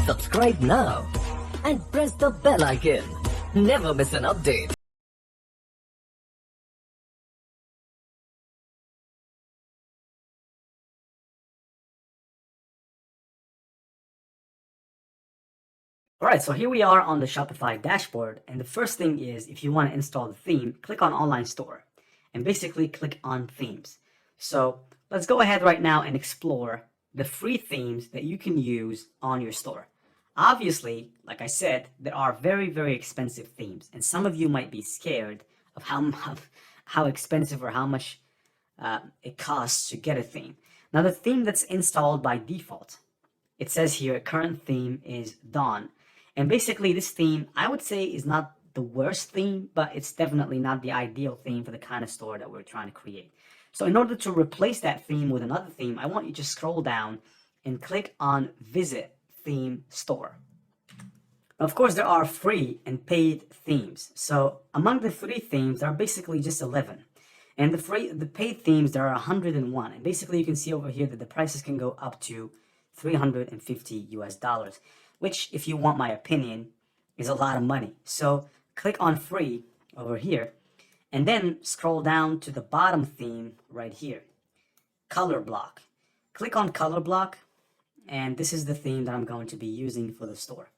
Subscribe now and press the bell icon. Never miss an update. Alright, so here we are on the Shopify dashboard, and the first thing is, if you want to install the theme, click on Online Store and basically click on Themes. So let's go ahead right now and explore the free themes that you can use on your store. Obviously, like I said, there are very, very expensive themes, and some of you might be scared of how expensive or how much it costs to get a theme. Now, the theme that's installed by default, it says here, current theme is Dawn. And basically this theme, I would say, is not the worst theme, but it's definitely not the ideal theme for the kind of store that we're trying to create. So in order to replace that theme with another theme, I want you to scroll down and click on Visit Theme Store. Of course, there are free and paid themes. So among the free themes, there are basically just 11. And the paid themes, there are 101. And basically you can see over here that the prices can go up to $350, which, if you want my opinion, is a lot of money. So click on free over here and then scroll down to the bottom theme right here, color block. Click on color block, and this is the theme that I'm going to be using for the store,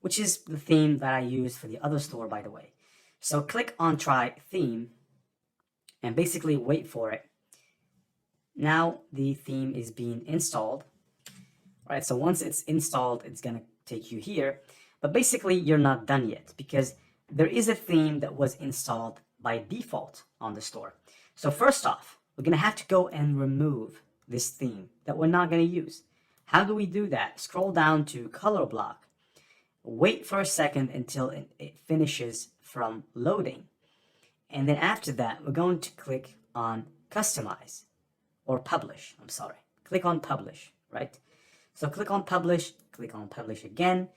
which is the theme that I use for the other store, by the way. So click on try theme and basically wait for it. Now the theme is being installed. All right, so once it's installed, it's gonna take you here, but basically you're not done yet because there is a theme that was installed by default on the store. So first off, we're gonna have to go and remove this theme that we're not gonna use. How do we do that? Scroll down to color block, wait for a second until it finishes from loading, and then after that we're going to click on customize or publish. I'm sorry, click on publish, right? So click on publish again,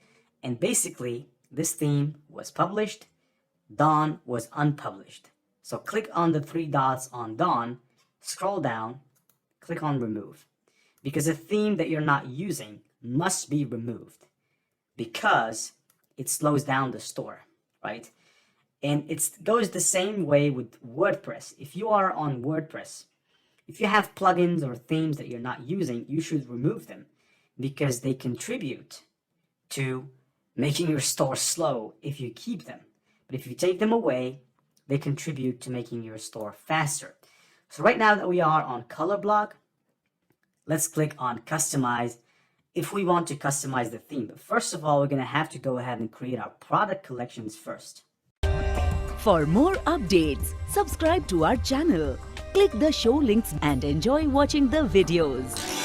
and basically this theme was published, Dawn was unpublished. So click on the three dots on Dawn, scroll down, click on remove, because a theme that you're not using must be removed because it slows down the store, right? And it goes the same way with WordPress. If you are on WordPress, if you have plugins or themes that you're not using, you should remove them, because they contribute to making your store slow if you keep them. But if you take them away, they contribute to making your store faster. So right now that we are on color block, let's click on customize if we want to customize the theme. But first of all, we're gonna have to go ahead and create our product collections first. For more updates, subscribe to our channel, click the show links and enjoy watching the videos.